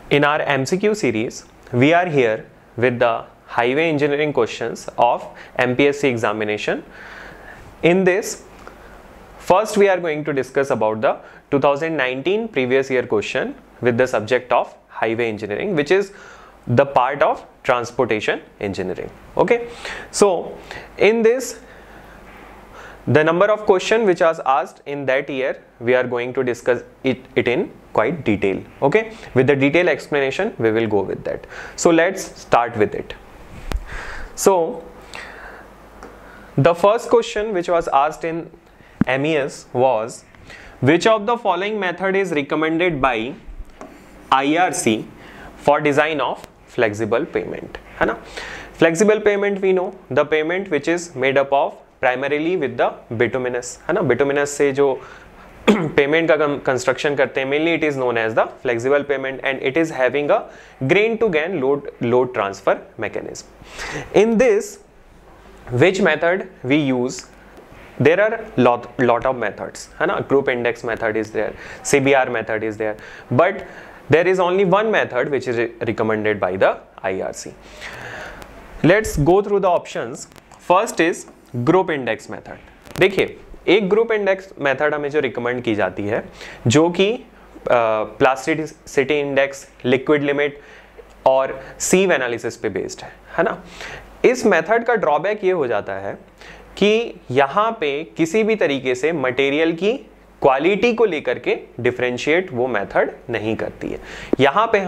In our MCQ series, we are here with the highway engineering questions of MPSC examination. In this, first we are going to discuss about the 2019 previous year question with the subject of highway engineering, which is the part of transportation engineering. Okay, so in this, the number of question which was asked in that year, we are going to discuss it in quite detail. Okay, with the detailed explanation we will go with that. So let's start with it. So the first question which was asked in MES was, which of the following method is recommended by IRC for design of flexible payment? है ना, flexible payment we know the payment which is made up of primarily with the bituminous, है ना. Bituminous से जो payment का construction करते हैं mainly it is known as the flexible pavement and it is having a grain to grain load transfer mechanism. In this which method we use, there are lot of methods, है ना. group index method is there, CBR method is there, but there is only one method which is recommended by the IRC. Let's go through the options. First is group index method. देखिए, एक group index method हमें जो recommend की जाती है जो कि plasticity index, liquid limit और सीव एनालिसिस पे बेस्ड है ना. इस मेथड का ड्रॉबैक ये हो जाता है कि यहाँ पे किसी भी तरीके से मटेरियल की क्वालिटी को लेकर के डिफरेंशिएट वो मेथड नहीं करती है. यहाँ पे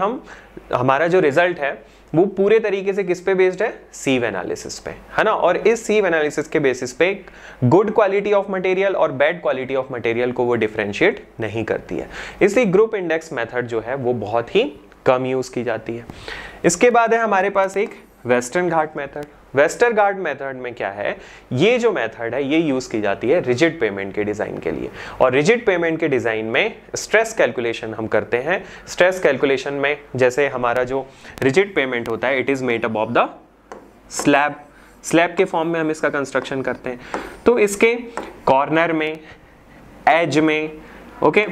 हमारा जो रिजल्ट है वो पूरे तरीके से किस पे बेस्ड है, सीव एनालिसिस पे, है ना. और इस सीव एनालिसिस के बेसिस पे गुड क्वालिटी ऑफ मटेरियल और बैड क्वालिटी ऑफ मटेरियल को वो डिफरेंशिएट नहीं करती है. इसलिए ग्रुप इंडेक्स मेथड जो है वो बहुत ही कम यूज की जाती है. इसके बाद है हमारे पास एक वेस्टर्न घाट मेथड. वेस्टर्न घाट मेथड में क्या है, ये जो मेथड है ये यूज की जाती है रिजिड पेमेंट के डिजाइन के लिए. और रिजिड पेमेंट के डिजाइन में स्ट्रेस कैलकुलेशन हम करते हैं. स्ट्रेस कैलकुलेशन में जैसे हमारा जो रिजिड पेमेंट होता है it is made up of the slab के फॉर्म में हम इसका कंस्ट्रक्शन करते हैं. तो इसके कॉर्नर में, एज में, ओके,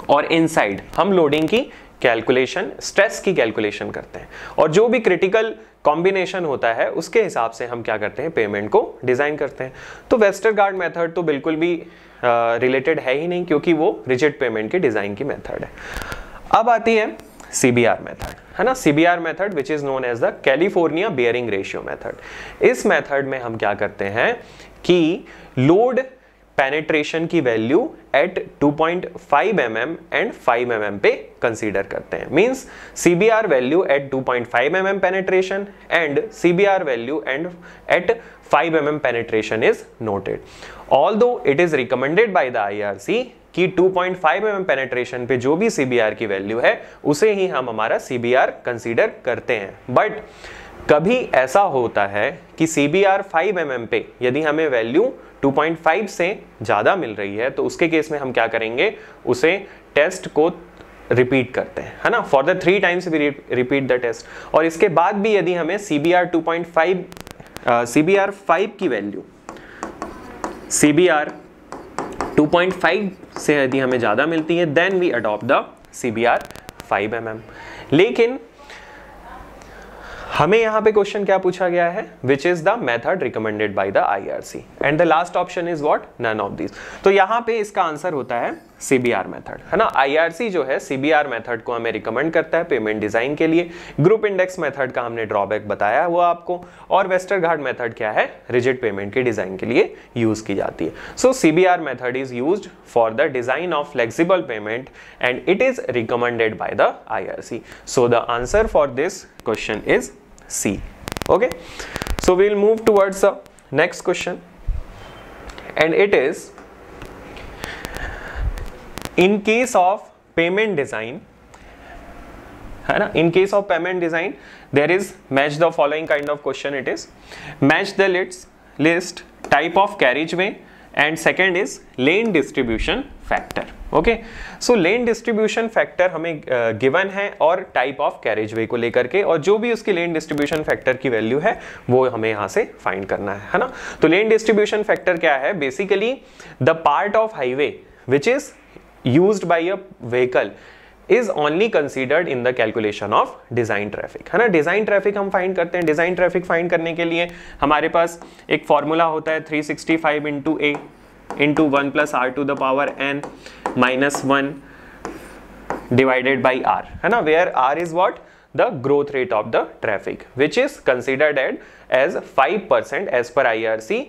और इनसाइड हम लोडिंग की कैलकुलेशन, स्ट्रेस की कैलकुलेशन करते हैं. और जो भी क्रिटिकल कॉम्बिनेशन होता है उसके हिसाब से हम क्या करते हैं, पेमेंट को डिजाइन करते हैं. तो वेस्टर्न घाट मेथड तो बिल्कुल भी रिलेटेड है ही नहीं क्योंकि वो रिजिड पेमेंट के डिजाइन की मेथड है. अब आती है CBR मेथड, है ना. CBR method which is known as the California bearing ratio method. इस मेथड में हम क्या करते हैं कि लोड पेनिट्रेशन की value at 2.5 mm and 5 mm पे कंसीडर करते हैं. Means CBR value at 2.5 mm penetration and CBR value and at 5 mm penetration is noted. Although it is recommended by the IRC कि 2.5 mm पेनिट्रेशन पे जो भी CBR की value है उसे ही हम हमारा CBR कंसीडर करते हैं. बट कभी ऐसा होता है कि CBR 5 mm पे यदि हमें वैल्यू 2.5 से ज्यादा मिल रही है तो उसके केस में हम क्या करेंगे, उसे टेस्ट को रिपीट करते हैं, है ना. For the 3 times we repeat the test. और इसके बाद भी यदि हमें CBR 5 की वैल्यू CBR 2.5 से यदि हमें ज्यादा मिलती है then we adopt the CBR 5 mm. लेकिन हमें यहाँ पे क्वेश्चन क्या पूछा गया है, which is the method recommended by the IRC and the last option is what, none of this. तो यहाँ पे इसका आंसर होता है CBR मेथड, है ना. IRC जो है CBR मेथड को हमें रिकमेंड करता है पेमेंट डिजाइन के लिए. ग्रुप इंडेक्स मेथड का हमने ड्रॉबैक बताया हुआ आपको. और वेस्टर्न घाट मेथड क्या है, रिजिड पेमेंट के डिजाइन के लिए यूज की जाती है. सो CBR method is used for the design of flexible pavement and it is recommended by the IRC. So the answer for this question is C. Okay, so we'll move towards the next question and it is, in case of payment design, है ना, in case of payment design there is match the following kind of question. It is match the list type of carriageway and second is lane distribution factor. Okay, so lane distribution factor हमें given है और type of carriageway को लेकर के, और जो भी उसकी लेन डिस्ट्रीब्यूशन फैक्टर की वैल्यू है वो हमें यहाँ से फाइंड करना है ना. तो लेन डिस्ट्रीब्यूशन फैक्टर क्या है, basically the part of highway which is used by a vehicle is only considered in the calculation of design traffic, है ना। डिजाइन ट्रैफिक हम फाइंड करते हैं, डिजाइन ट्रैफिक फाइंड करने के लिए हमारे पास एक फॉर्मूला होता है 365 into a into 1 plus r to the power n minus 1 divided by r, है ना, where r is what, the growth rate of the traffic, which is considered as 5% as per IRC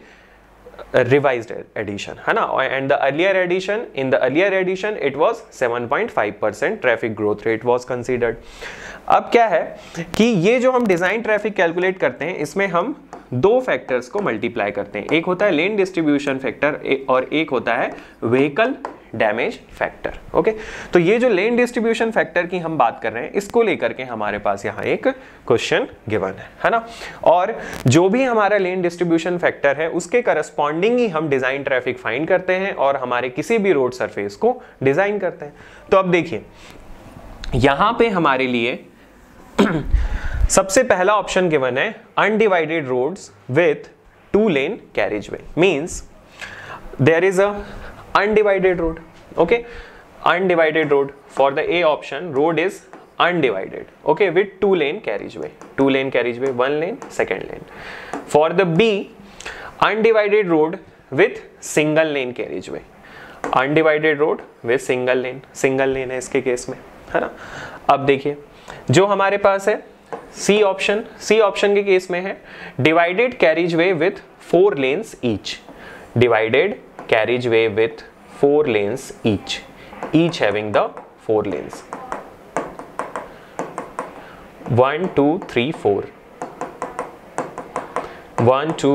revised edition, है ना, and the earlier edition, in the earlier edition it was 7.5% traffic growth rate was considered. अब क्या है कि ये जो हम design traffic calculate करते हैं इसमें हम दो फैक्टर्स को मल्टीप्लाई करते हैं, एक होता है लेन डिस्ट्रीब्यूशन फैक्टर और एक होता है व्हीकल डैमेज फैक्टर। ओके, तो ये जो लेन डिस्ट्रीब्यूशन फैक्टर की हम बात कर रहे हैं इसको लेकर के हमारे पास यहाँ एक क्वेश्चन गिवन है ना, और जो भी हमारा लेन डिस्ट्रीब्यूशन फैक्टर है उसके करस्पॉन्डिंग ही हम डिजाइन ट्रैफिक फाइंड करते हैं और हमारे किसी भी रोड सरफेस को डिजाइन करते हैं। तो अब देखिए यहां पे हमारे लिए सबसे पहला ऑप्शन गिवन है undivided roads with 2 lane carriageway, means there is a undivided road. Okay, undivided road for the A option, road is undivided, okay, with 2 lane carriageway, 2 lane carriageway, 1 lane, second lane. For the B, undivided road with single lane carriageway, undivided road with single lane है इसके case में, है ना। अब देखिए जो हमारे पास है C ऑप्शन के केस में है divided carriageway with 4 lanes each, divided carriageway with 4 lanes each having the 4 lanes, 1 2 3 4, 1 2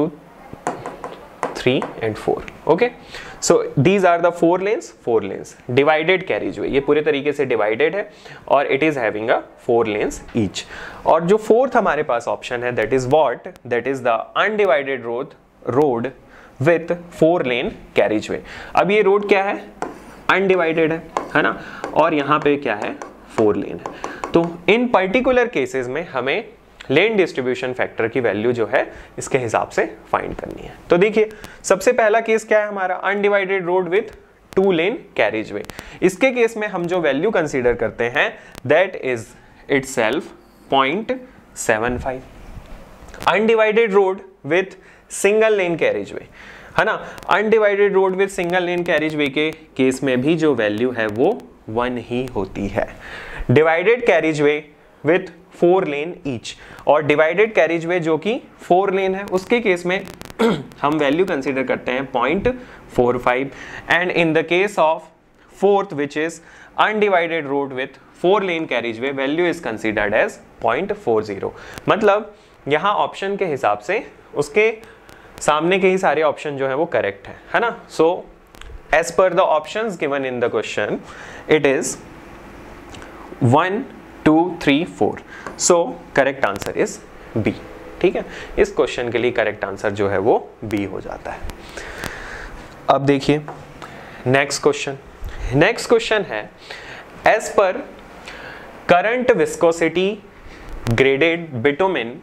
3 and 4. Okay, so these are the 4 lanes divided carriageway, ये पूरे तरीके से divided है और it is having a 4 lanes each. और जो फोर्थ हमारे पास ऑप्शन है that is what, that is the undivided road with 4 lane carriageway. अब ये रोड क्या है, अनडिवाइडेड है ना, और यहाँ पे क्या है 4 लेन है। तो इन पर्टिकुलर केसेस में हमें लेन डिस्ट्रीब्यूशन फैक्टर की वैल्यू जो है इसके हिसाब से फाइंड करनी है। तो देखिए सबसे पहला केस क्या है हमारा, undivided road with 2 lane carriageway. इसके केस में हम जो वैल्यू कंसीडर करते हैं that is itself 0.75। Undivided road with single lane carriageway, है ना, undivided road with single lane carriageway के केस में भी जो वैल्यू है वो 1 ही होती है। Divided carriageway with 4 lane each, और डिवाइडेड कैरेजवे जो कि 4 लेन है उसके केस में हम वैल्यू कंसीडर करते हैं 0.45, and in the case of fourth which is undivided road with 4 lane carriageway value is considered as 0.40। मतलब यहाँ ऑप्शन के हिसाब से उसके सामने के ही सारे ऑप्शन जो है वो करेक्ट है ना। So as per the options given in the question it is 1 2 3 4, so correct answer is B. ठीक है, इस क्वेश्चन के लिए करेक्ट आंसर जो है वो बी हो जाता है। अब देखिए नेक्स्ट क्वेश्चन है as per current viscosity graded bitumen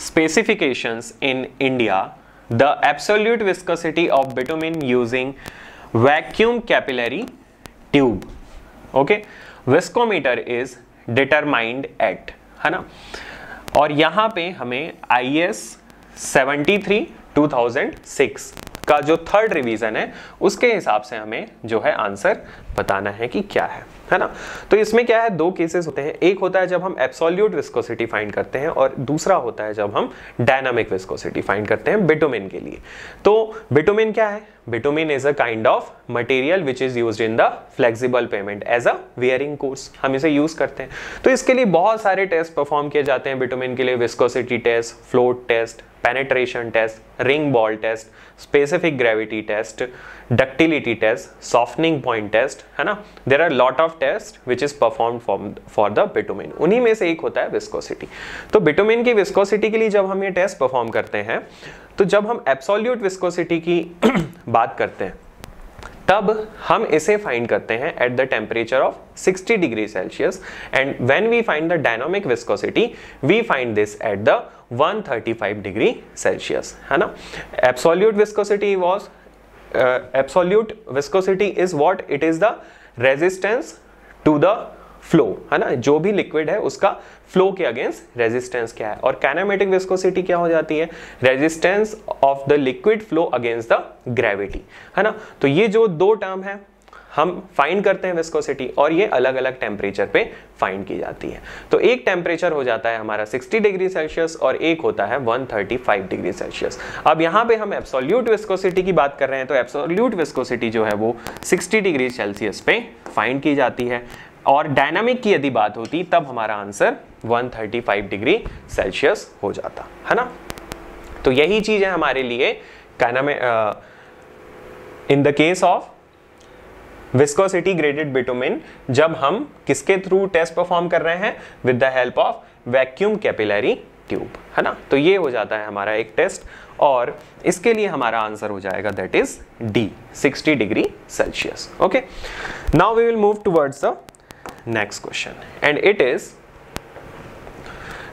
specifications in India, the absolute viscosity of bitumen using vacuum capillary tube, okay, viscometer is determined at, है ना। और यहाँ पे हमें IS 73 2006 का जो थर्ड रिवीजन है उसके हिसाब से हमें जो है आंसर बताना है कि क्या है ना। तो इसमें क्या है, 2 केसेस होते हैं, एक होता है जब हम एब्सोल्यूट विस्कोसिटी फाइंड करते हैं और दूसरा होता है जब हम डायनामिक विस्कोसिटी फाइंड करते हैं बिटुमिन के लिए। तो बिटुमिन क्या है, bitumen is a kind of material which is used in the flexible pavement as a wearing course, हम इसे यूज करते हैं। तो इसके लिए बहुत सारे टेस्ट परफॉर्म किए जाते हैं बिटुमिन के लिए, viscosity test, float test, penetration test, ring ball test, specific gravity test, ductility test, softening point test, है ना। There are lot of test which is performed for the bitumen, उन्हीं में से एक होता है विस्कोसिटी। तो बिटुमिन की विस्कोसिटी के लिए जब हम ये टेस्ट परफॉर्म करते हैं तो जब हम एब्सोल्यूट विस्कोसिटी की बात करते हैं तब हम इसे फाइंड करते हैं at the temperature of 60 degree Celsius, and when we find the dynamic viscosity we find this at the 135 degree Celsius, है ना। Absolute viscosity is what, it is the resistance to the flow, है ना, जो भी liquid है उसका flow के against resistance क्या है, और काइनेमेटिक विस्कोसिटी क्या हो जाती है, resistance of the liquid flow against the gravity, है ना। तो ये जो दो टर्म है हम फाइंड करते हैं विस्कोसिटी, और ये अलग अलग टेम्परेचर पे फाइंड की जाती है। तो एक टेम्परेचर हो जाता है हमारा 60 डिग्री सेल्सियस और एक होता है 135 डिग्री सेल्सियस। अब यहाँ पे हम एब्सोल्यूट विस्कोसिटी की बात कर रहे हैं, तो एब्सोल्यूट विस्कोसिटी जो है वो 60 डिग्री सेल्सियस पे फाइंड की जाती है, और डायनामिक की यदि बात होती तब हमारा आंसर 135 डिग्री सेल्सियस हो जाता, है ना। तो यही चीज है हमारे लिए इन the case of viscosity graded bitumen, जब हम किसके थ्रू टेस्ट परफॉर्म कर रहे हैं, with the help of vacuum capillary tube, है ना। तो ये हो जाता है हमारा एक टेस्ट, और इसके लिए हमारा आंसर हो जाएगा that is D, 60 degree Celsius. Okay, now we will move towards the next question, and it is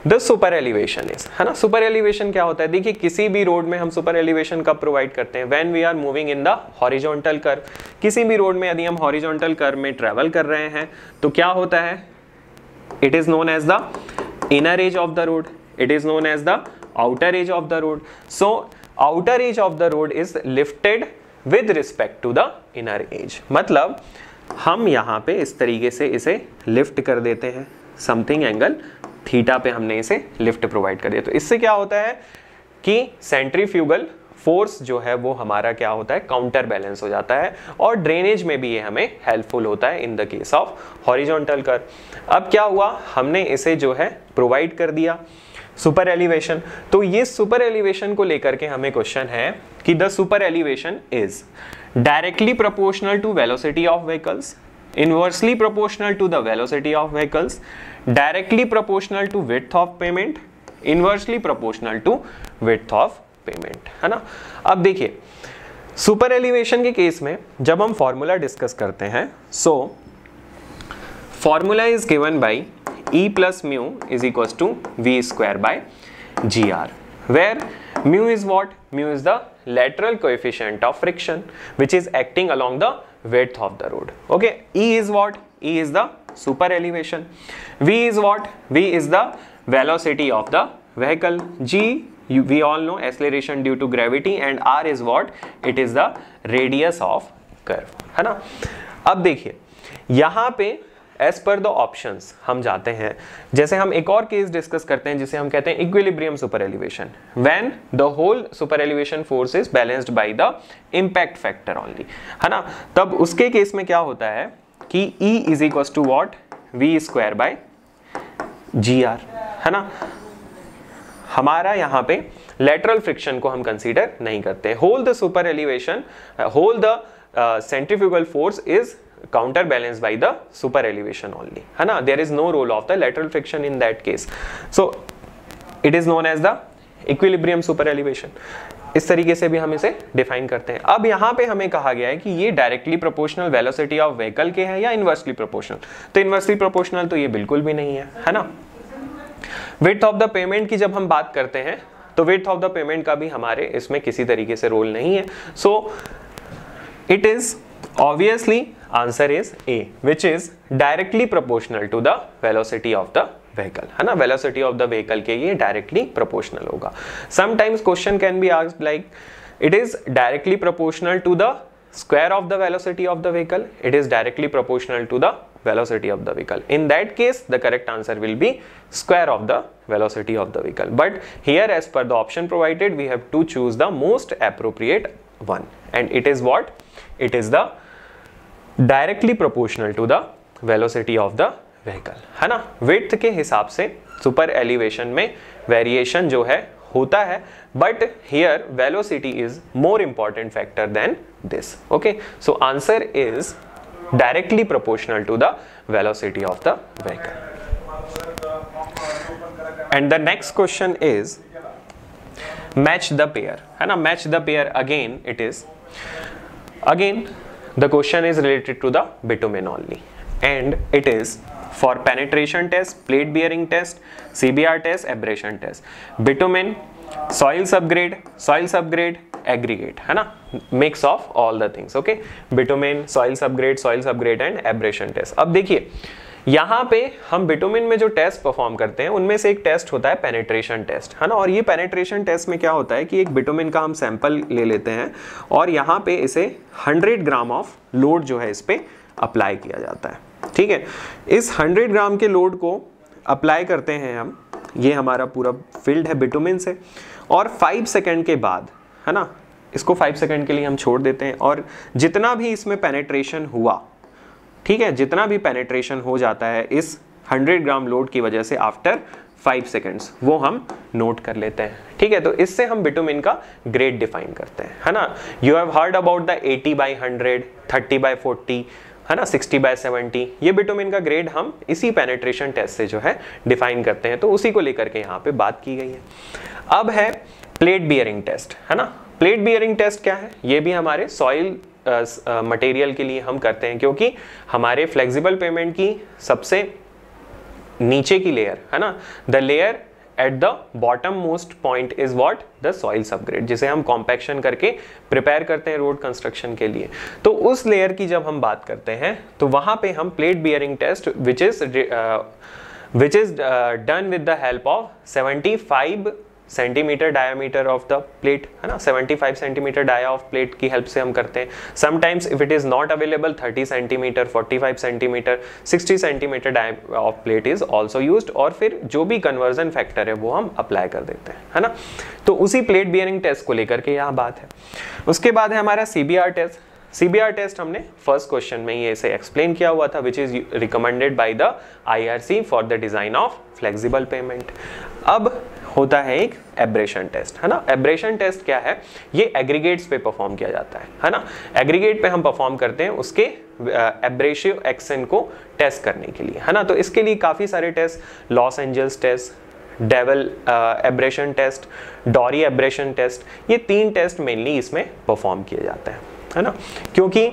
the super elevation is, है ना। सुपर एलिवेशन क्या होता है, देखिए किसी भी रोड में हम सुपर एलिवेशन कब प्रोवाइड करते हैं, when we are moving in the horizontal curve. किसी भी रोड में यदि हम हॉरिजॉन्टल कर्व में ट्रेवल कर रहे हैं तो क्या होता है, it is known as the inner edge of the road, it is known as the outer edge of the road. So outer edge of the road is lifted with respect to the inner edge, मतलब हम यहाँ पे इस तरीके से इसे lift कर देते हैं, समथिंग एंगल थीटा पे हमने इसे लिफ्ट प्रोवाइड कर दिया। तो इससे क्या होता है कि सेंट्रीफ्यूगल फोर्स जो है वो हमारा क्या होता है, काउंटर बैलेंस हो जाता है, और ड्रेनेज में भी ये हमें हेल्पफुल होता है इन the case of horizontal curve. अब क्या हुआ, हमने इसे जो है प्रोवाइड कर दिया सुपर एलिवेशन। तो ये सुपर एलिवेशन को लेकर के हमें क्वेश्चन है कि the super elevation is directly proportional to velocity of vehicles, inversely proportional to the velocity of vehicles, directly proportional to width of pavement, inversely proportional to width of pavement, है ना। अब देखिए सुपर एलिवेशन के case में जब हम formula discuss करते हैं, so formula is given by E plus mu is equals to V square by GR, where mu is what? Mu is the lateral coefficient of friction which is acting along the width of the road. Okay, E is what? E is the super elevation. V is what? V is the velocity of the vehicle. G, we all know acceleration due to gravity, and R is what? It is the radius of curve, है ना। अब देखिए यहाँ पे as per the options हम जाते हैं, जैसे हम एक और केस डिस्कस करते हैं जिसे हम कहते हैं equilibrium super elevation, when the whole super elevation force is balanced by the impact factor only, है ना। तब उसके केस में क्या होता है कि E is equals to what, V square by GR, है ना। हमारा यहाँ पे लेटरल फ्रिक्शन को हम कंसीडर नहीं करते, whole the super elevation, whole the centrifugal force is counter balanced by the super elevation only, है ना। there is no role of the lateral friction in that case, so it is known as the equilibrium super elevation। इस तरीके से भी हम इसे define करते हैं। अब यहाँ पे हमें कहा गया है कि ये directly proportional velocity of vehicle के हैं या इनवर्सली प्रोपोर्शनल, तो इनवर्सली प्रोपोर्शनल तो ये बिल्कुल भी नहीं है ना। विड्थ ऑफ द पेमेंट की जब हम बात करते हैं तो विड्थ ऑफ द पेमेंट का भी हमारे इसमें किसी तरीके से रोल नहीं है, सो it is obviously answer is A, which is directly proportional to the velocity of the vehicle, है ना। velocity of the vehicle के ये directly proportional होगा। sometimes question can be asked like it is directly proportional to the square of the velocity of the vehicle, it is directly proportional to the velocity of the vehicle. In that case the correct answer will be square of the velocity of the vehicle, but here as per the option provided we have to choose the most appropriate one, and it is what? It is the directly proportional to the velocity of the vehicle, है ना। Width के हिसाब से super elevation में variation जो है होता है, but here velocity is more important factor than this. Okay, so answer is directly proportional to the velocity of the vehicle. And the next question is match the pair, है ना। Match the pair again it is again the question is related to the bitumen only, and it is for penetration test, plate bearing test, CBR test, abrasion test, bitumen, soil subgrade, aggregate, है ना, mix of all the things। okay, bitumen, soil subgrade and abrasion test। अब देखिए यहाँ पे हम bitumen में जो test perform करते हैं उनमें से एक टेस्ट होता है पेनिट्रेशन टेस्ट, है ना। और ये पेनिट्रेशन टेस्ट में क्या होता है कि एक बिटुमिन का हम सैंपल ले लेते हैं और यहाँ पे इसे 100 ग्राम ऑफ लोड जो है इस पे अप्लाई किया जाता है, ठीक है। इस 100 ग्राम के लोड को अप्लाई करते हैं हम, ये हमारा पूरा फील्ड है बिटुमिन से, और 5 सेकेंड के बाद, है ना, इसको 5 सेकेंड के लिए हम छोड़ देते हैं और जितना भी इसमें पेनिट्रेशन हुआ, ठीक है, जितना भी पेनिट्रेशन हो जाता है इस 100 ग्राम लोड की वजह से आफ्टर 5 सेकेंड्स, वो हम नोट कर लेते हैं, ठीक है। तो इससे हम बिटुमिन का ग्रेड डिफाइन करते हैं, है ना। You have heard about the 80/100, 30/40, है ना, 60/70, ये बिटुमिन का ग्रेड हम इसी पेनिट्रेशन टेस्ट से जो है डिफाइन करते हैं, तो उसी को लेकर के यहाँ पे बात की गई है। अब है प्लेट बियरिंग टेस्ट, है ना। प्लेट बियरिंग टेस्ट क्या है, ये भी हमारे सॉइल मटेरियल के लिए हम करते हैं, क्योंकि हमारे फ्लेक्सिबल पेमेंट की सबसे नीचे की लेयर, है ना, the layer at the bottom most point is what, the soil subgrade, जिसे हम कॉम्पैक्शन करके प्रिपेयर करते हैं रोड कंस्ट्रक्शन के लिए। तो उस लेयर की जब हम बात करते हैं तो वहां पे हम plate bearing test which is done with the help of 75 centimetre diameter of the plate, है ना, 75 सेंटीमीटर डाया ऑफ प्लेट की हेल्प से हम करते हैं। Sometimes if it is not available 30 centimetre, 45 centimetre, 60 centimetre dia of plate is also used, और फिर जो भी कन्वर्जन फैक्टर है वो हम अप्लाई कर देते हैं, है ना। तो उसी प्लेट बियरिंग टेस्ट को लेकर के यहाँ बात है। उसके बाद है हमारा CBR टेस्ट। CBR टेस्ट हमने फर्स्ट क्वेश्चन में ये इसे एक्सप्लेन किया हुआ था, which is recommended by the IRC for the design of flexible pavement. अब होता है एक एब्रेशन टेस्ट, है ना। एब्रेशन टेस्ट क्या है, ये एग्रीगेट्स पे परफॉर्म किया जाता है ना। एग्रीगेट पे हम परफॉर्म करते हैं उसके एब्रेसिव एक्शन को टेस्ट करने के लिए, है ना। तो इसके लिए काफी सारे test, Los Angeles test, Deval abrasion test, Dorry abrasion test, ये 3 टेस्ट मेनली इसमें परफॉर्म किए जाते हैं, है ना। क्योंकि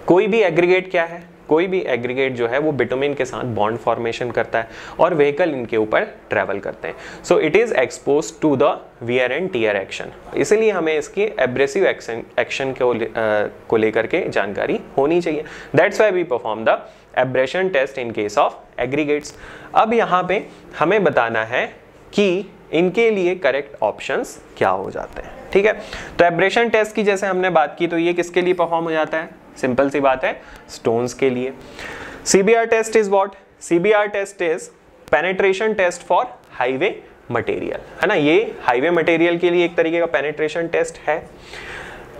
कोई भी एग्रीगेट क्या है, कोई भी एग्रीगेट जो है वो बिटुमिन के साथ बॉन्ड फॉर्मेशन करता है और व्हीकल इनके ऊपर ट्रेवल करते हैं, so it is expose to the wear and tear action. इसलिए हमें इसकी एब्रेसिव एक्शन को लेकर के जानकारी होनी चाहिए। That's why we perform the abrasion test in case of aggregates. अब यहाँ पे हमें बताना है कि इनके लिए करेक्ट ऑप्शंस क्या हो जाते हैं, ठीक है। तो एब्रेशन टेस्ट की जैसे हमने बात की, तो ये किसके लिए परफॉर्म हो जाता है, सिंपल सी बात है, स्टोन्स के लिए। CBR test is what, CBR test is penetration test for highway material, है ना। ये हाईवे मटेरियल के लिए एक तरीके का पेनिट्रेशन टेस्ट है।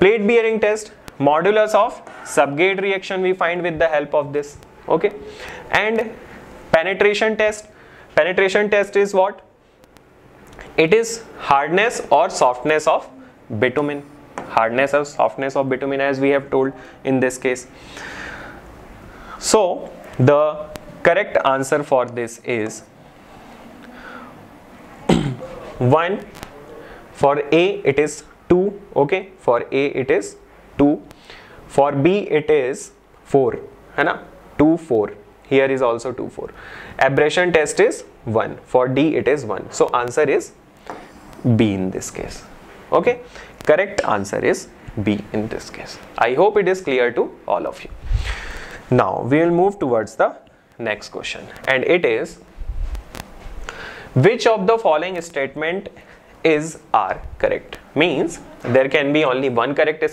Plate bearing test, modulus of subgrade reaction we find with the help of this, okay. And penetration test is what, it is hardness or softness of bitumen, hardness or softness of bitumen as we have told in this case. So the correct answer for this is 1. For A it is 2, okay, for A it is 2, for B it is 4, है ना, 2 4, here is also 2 4. Abrasion test is 1, for D it is 1, so answer is B in this case, okay. Correct answer is B in this case. I hope it is clear to all of you. Now we will move towards the next question, and it is, which of the following statement is are correct? Means there can be only one correct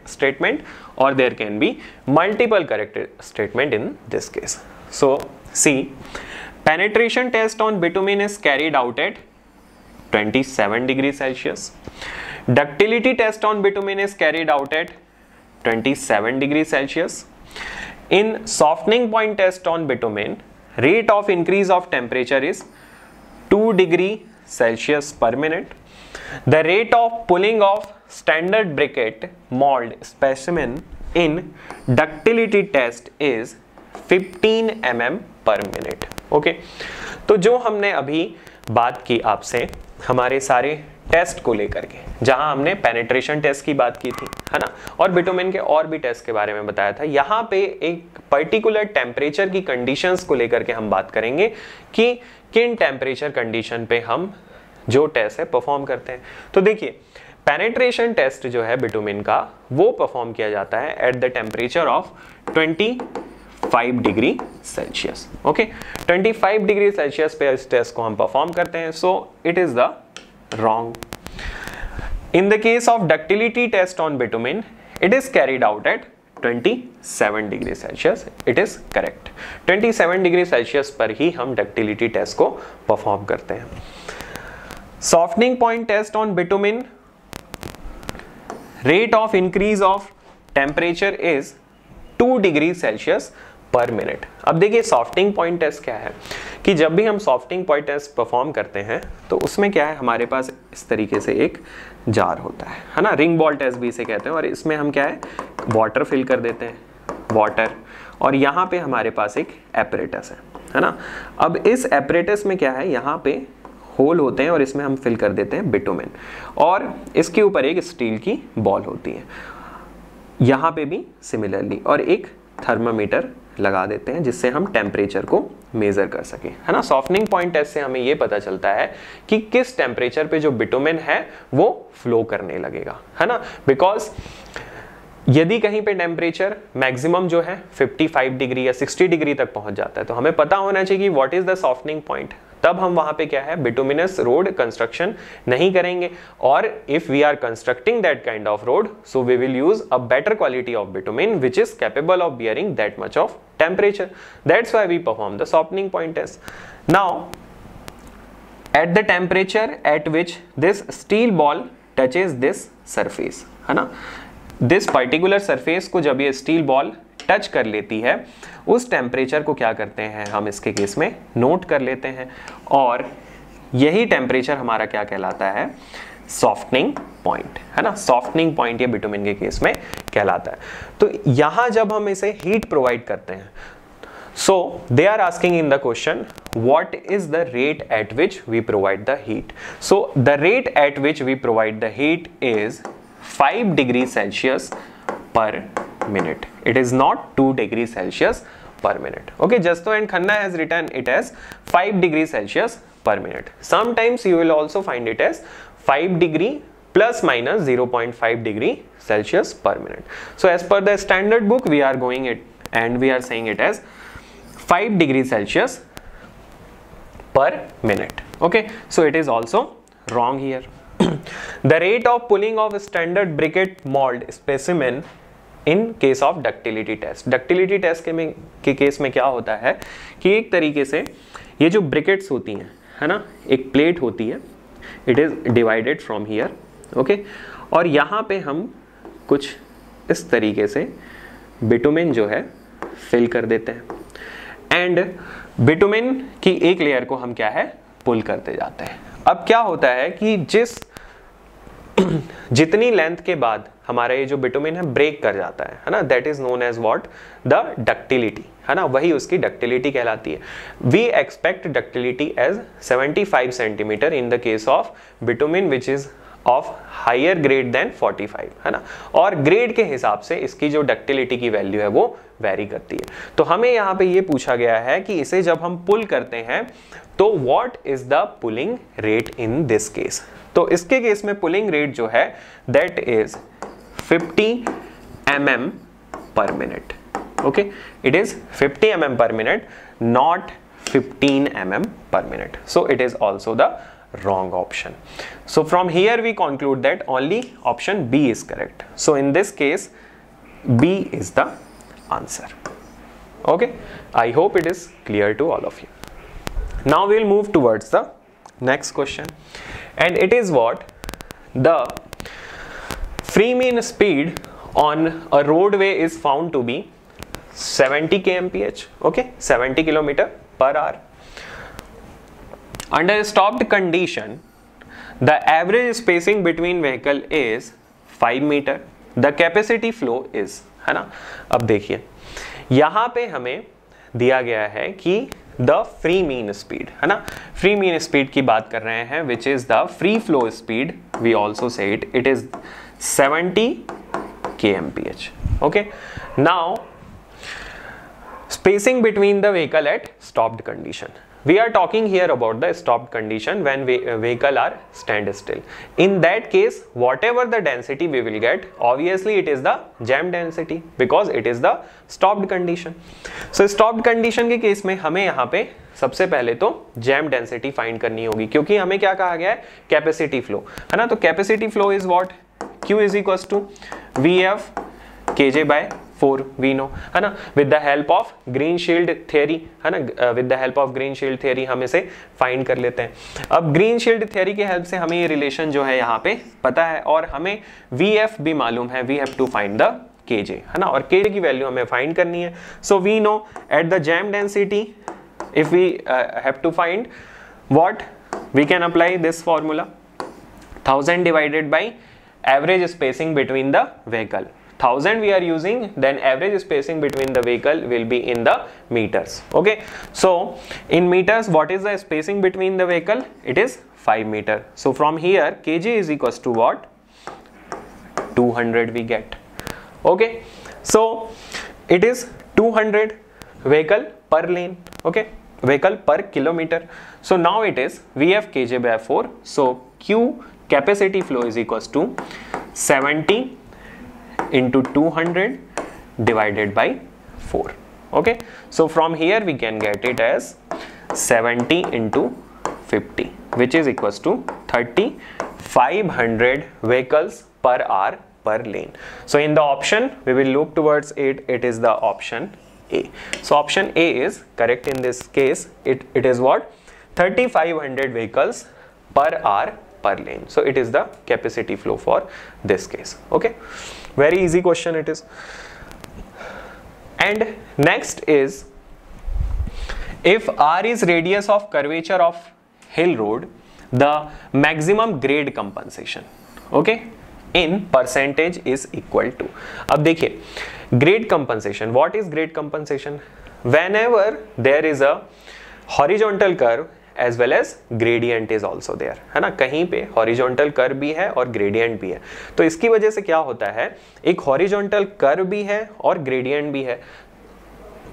statement or there can be multiple correct statement in this case. So see, penetration test on bitumen is carried out at 27 degrees Celsius. Ductility test on bitumen is carried out at 27 degrees Celsius. In softening point test on bitumen, rate of increase of temperature is 2 degree Celsius per minute. The rate of pulling of standard briquette mold specimen in ductility test is 15 mm per minute. Okay, तो जो हमने अभी बात की आपसे हमारे सारे test को लेकर के, जहां हमने पेनिट्रेशन टेस्ट की बात की थी, है ना, और बिटुमिन के और भी टेस्ट के बारे में बताया था, यहाँ पे एक पर्टिकुलर टेम्परेचर की कंडीशंस को लेकर के हम बात करेंगे कि किन टेम्परेचर कंडीशन पे हम जो टेस्ट है परफॉर्म करते हैं। तो देखिए, पेनिट्रेशन टेस्ट जो है बिटुमिन का, वो परफॉर्म किया जाता है at the temperature of 25 25 degree Celsius. Okay, 25 degree Celsius पे इस टेस्ट को हम परफॉर्म करते हैं, so it is the wrong. In the case of ductility test on bitumen, it is carried out at 27 degree Celsius. It is correct, 27 degree Celsius पर ही हम ductility test को परफॉर्म करते हैं। Softening point test on bitumen, rate of increase of temperature is 2 degree Celsius पर minute. अब देखिए softening point test क्या है कि जब भी हम सॉफ्टनिंग पॉइंट टेस्ट परफॉर्म करते हैं तो उसमें क्या है, हमारे पास इस तरीके से एक जार होता है ना, रिंग बॉल टेस्ट भी इसे कहते हैं, और इसमें हम क्या है, वाटर फिल कर देते हैं, वाटर, और यहाँ पे हमारे पास एक एपरेटस है ना। अब इस एपरेटस में क्या है, यहाँ पे होल होते हैं और इसमें हम फिल कर देते हैं बिटुमिन, और इसके ऊपर एक स्टील की बॉल होती है, यहाँ पे भी सिमिलरली, और एक थर्मामीटर लगा देते हैं जिससे हम टेम्परेचर को मेजर कर सकें, है ना। सॉफ्टनिंग पॉइंट टेस्ट से हमें ये पता चलता है कि किस टेम्परेचर पे जो बिटुमिन है वो फ्लो करने लगेगा, है ना। बिकॉज यदि कहीं पे टेम्परेचर मैक्सिमम जो है 55 डिग्री या 60 डिग्री तक पहुंच जाता है तो हमें पता होना चाहिए कि what is the softening point, तब हम वहां पे क्या है, बिटुमिनस रोड कंस्ट्रक्शन नहीं करेंगे, और if we are constructing that kind of road, so we will use a better quality of bitumen which is capable of bearing that much of temperature. That's why we perform the softening point test. Now, at the temperature at which this steel ball touches this surface, है ना, this particular surface को जब ये steel ball touch कर लेती है, उस temperature को क्या करते हैं हम इसके केस में नोट कर लेते हैं, और यही टेम्परेचर हमारा क्या कहलाता है, सॉफ्टनिंग पॉइंट, है ना। सॉफ्टनिंग पॉइंट ये बिटुमिन के केस में कहलाता है। तो यहां जब हम इसे हीट प्रोवाइड करते हैं, so they are asking in the question what is the rate at which we provide the heat. So the rate at which we provide the heat is 5 degree Celsius पर minute. It is not 2 degree Celsius per minute. Okay, Jasto and Khanna has written it as 5 degree Celsius per minute. Sometimes you will also find it as 5 degree plus minus 0.5 degree Celsius per minute. So as per the standard book, we are going it and we are saying it as 5 degree Celsius per minute. Okay, so it is also wrong here. The rate of pulling of standard briquette mold specimen in case of ductility test. Ductility test के case में क्या होता है कि एक तरीके से ये जो ब्रिकेट्स होती हैं, है ना, एक प्लेट होती है, it is divided from here, okay, और यहाँ पे हम कुछ इस तरीके से बिटुमिन जो है फिल कर देते हैं, एंड बिटुमिन की एक लेयर को हम क्या है, पुल करते जाते हैं। अब क्या होता है कि जितनी लेंथ के बाद हमारा ये जो बिटुमिन है ब्रेक कर जाता है ना, that is known as what, the ductility, है ना, वही उसकी डक्टिलिटी कहलाती है। We expect ductility as 75 centimetre in the case of bitumen which is of higher grade than 45, है ना, और ग्रेड के हिसाब से इसकी जो डक्टिलिटी की वैल्यू है वो वेरी करती है। तो हमें यहाँ पे ये पूछा गया है कि इसे जब हम पुल करते हैं तो what is the pulling rate in this case. तो इसके केस में पुलिंग रेट जो है that is 50 mm per minute. Okay, it is 50 mm per minute, not 15 mm per minute. So it is also the wrong option. So from here we conclude that only option B is correct. So in this case B is the answer. Okay, I hope it is clear to all of you. Now we will move towards the next question, and it is what, the free mean speed on a roadway is found to be 70 kmph, okay, 70 km per hour. Under stopped condition, the average spacing between vehicle is 5 meter. The capacity flow is, है ना। अब देखिए यहाँ पे हमें दिया गया है कि द फ्री मीन स्पीड, है ना, फ्री मीन स्पीड की बात कर रहे हैं, which is the free flow speed, we also say it is 70 kmph. Okay, now spacing between the vehicle at stopped condition, we are talking here about the stopped condition when vehicle are stand still. In that case, whatever the density we will get, obviously it is the jam density because it is the stopped condition. So stopped condition के case में हमें यहाँ पे सबसे पहले तो jam density find करनी होगी, क्योंकि हमें क्या कहा गया है, कैपेसिटी फ्लो है ना. तो capacity flow is what, Q is equals to VF KJ by 4 we know है ना. With the help of Greenshields theory है ना, with the help of Greenshields theory हम इसे फाइंड कर लेते हैं. अब ग्रीन शील्ड थियरी की हेल्प से हमें ये रिलेशन जो है यहाँ पे पता है और हमें VF भी मालूम है. We have to find the KJ है ना, और KJ की वैल्यू हमें फाइंड करनी है. So we know at the jam density if we have to find what, we can apply this formula 1000 divided by average spacing between the vehicle. 1000 we are using, then average spacing between the vehicle will be in the meters. Okay, so in meters what is the spacing between the vehicle? It is 5 meter. So from here kg is equals to what, 200 we get. Okay, so it is 200 vehicle per lane. Okay, vehicle per kilometer. So now it is VF kj by 4. So Q capacity flow is equals to 70 into 200 divided by 4. Okay, so from here we can get it as 70 into 50, which is equals to 3500 vehicles per hour per lane. So in the option we will look towards it, it is the option A. So option A is correct in this case. It is what, 3500 vehicles per hour per lane. So it is the capacity flow for this case. Okay, very easy question it is. And next is, if R is radius of curvature of hill road, the maximum grade compensation, okay, in percentage is equal to. अब देखिए grade compensation, what is grade compensation? Whenever there is a horizontal curve as well as gradient is also there है ना, कहीं पे horizontal curve भी है और gradient भी है. तो इसकी वजह से क्या होता है, एक horizontal curve भी है और gradient भी है,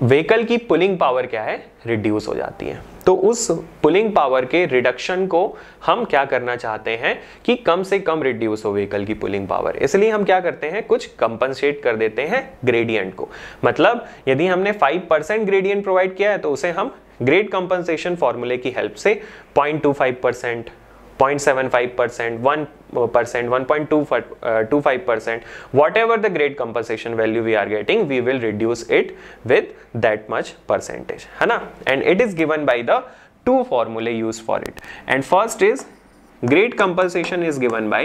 व्हीकल की पुलिंग पावर क्या है, रिड्यूस हो जाती है. तो उस पुलिंग पावर के रिडक्शन को हम क्या करना चाहते हैं कि कम से कम रिड्यूस हो व्हीकल की पुलिंग पावर. इसलिए हम क्या करते हैं, कुछ कंपनसेट कर देते हैं ग्रेडियंट को. मतलब यदि हमने 5% ग्रेडियंट प्रोवाइड किया है तो उसे हम ग्रेड कंपनसेशन फॉर्मूले की हेल्प से 0.25%, 0.75%, 1%, 1.25%, whatever the grade compensation value we are getting, we will reduce it with that much percentage, है ना. And it is given by the two formulae used for it. And first is grade compensation is given by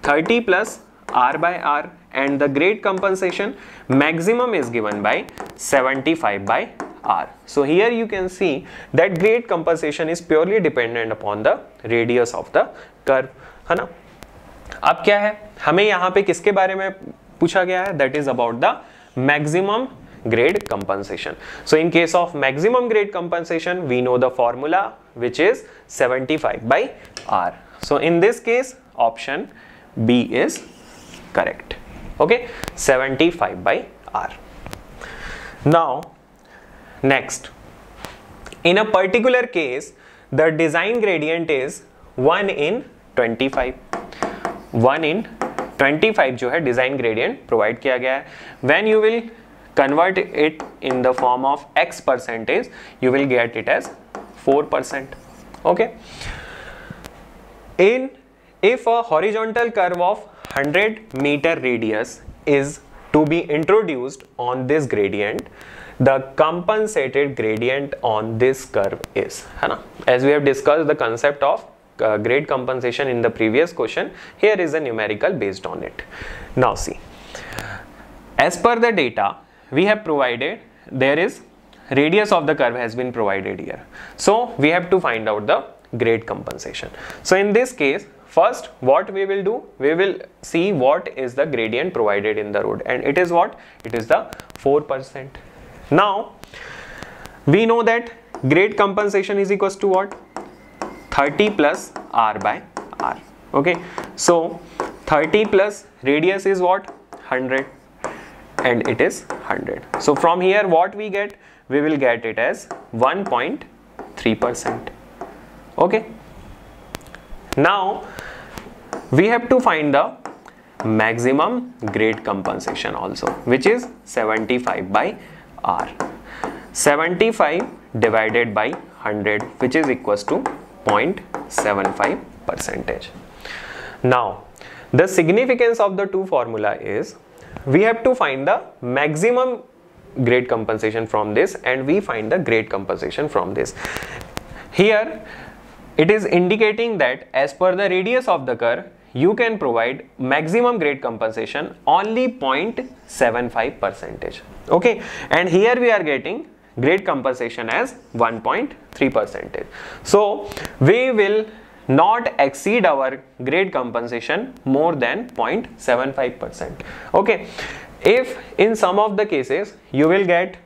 30 plus R by R, and the grade compensation maximum is given by 75 by R. So here you can see that grade compensation is purely dependent upon the radius of the curve, है ना. अब क्या है, हमें यहाँ पे किसके बारे में पूछा गया है, that is about the maximum grade compensation. So in case of maximum grade compensation, we know the formula which is 75 by R. So in this case option B is correct. Okay, 75 by R. Now next, in a particular case the design gradient is 1 in 25. 1 in 25 जो है design gradient provide किया गया है. When you will convert it in the form of x percentage, you will get it as 4%. Okay, in if a horizontal curve of 100 metre radius is to be introduced on this gradient, the compensated gradient on this curve is, है ना. As we have discussed the concept of grade compensation in the previous question, here is a numerical based on it. Now see, as per the data we have provided, there is radius of the curve has been provided here. So we have to find out the grade compensation. So in this case, first what we will do, we will see what is the gradient provided in the road, and it is what, it is the 4%. Now we know that grade compensation is equals to what, 30 plus R by R. Okay, so 30 plus radius is what, 100, and it is 100. So from here what we get, we will get it as 1.3 3%. Okay. Now we have to find the maximum grade compensation also, which is 75 by R. 75 divided by 100, which is equals to 0.75%. Now the significance of the two formula is we have to find the maximum grade compensation from this and we find the grade compensation from this. Here it is indicating that as per the radius of the curve, you can provide maximum grade compensation only 0.75%. Okay, and here we are getting grade compensation as 1.3%. So we will not exceed our grade compensation more than 0.75%. Okay, if in some of the cases you will get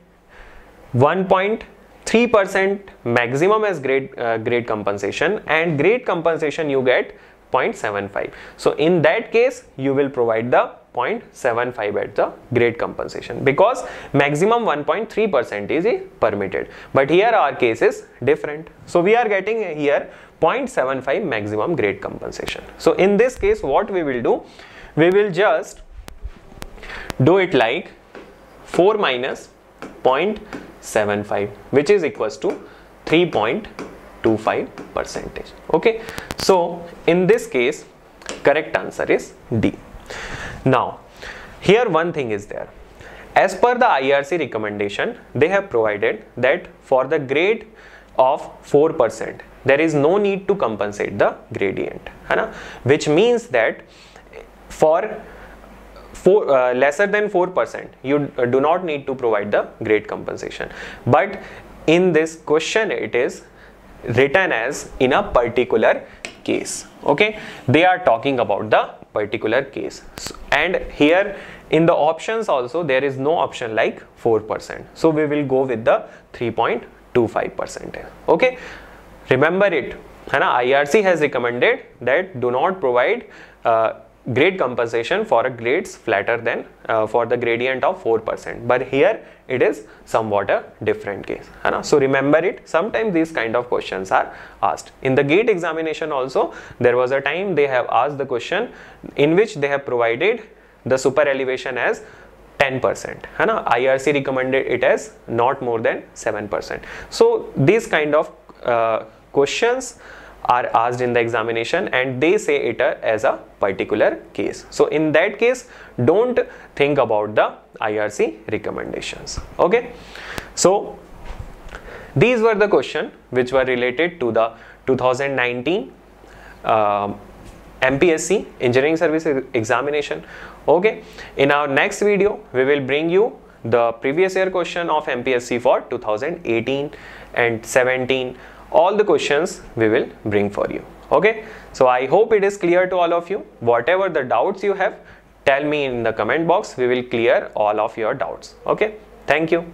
1.3% maximum as grade compensation and grade compensation you get 0.75. So in that case you will provide the 0.75 at the grade compensation because maximum 1.3% is permitted. But here our case is different. So we are getting here 0.75 maximum grade compensation. So in this case what we will do, we will just do it like 4 minus 0.75, which is equals to 3.25%. Okay, so in this case correct answer is D. Now here one thing is there, as per the IRC recommendation they have provided that for the grade of 4% there is no need to compensate the gradient, which means that for lesser than 4% you do not need to provide the grade compensation. But in this question it is written as in a particular case. Okay, they are talking about the particular case, and here in the options also there is no option like 4%, so we will go with the 3.25%. Okay, remember it, IRC has recommended that do not provide grade compensation for a grades flatter than for the gradient of 4%, but here it is somewhat a different case. So remember it, sometimes these kind of questions are asked. In the GATE examination also there was a time they have asked the question in which they have provided the super elevation as 10%. IRC recommended it as not more than 7%. So these kind of questions are asked in the examination and they say it as a particular case. So in that case don't think about the IRC recommendations. Okay, so these were the questions which were related to the 2019 MPSC Engineering Service Examination. Okay, in our next video we will bring you the previous year question of MPSC for 2018 and 17. All the questions we will bring for you. Okay, so I hope it is clear to all of you. Whatever the doubts you have, tell me in the comment box. We will clear all of your doubts. Okay, thank you.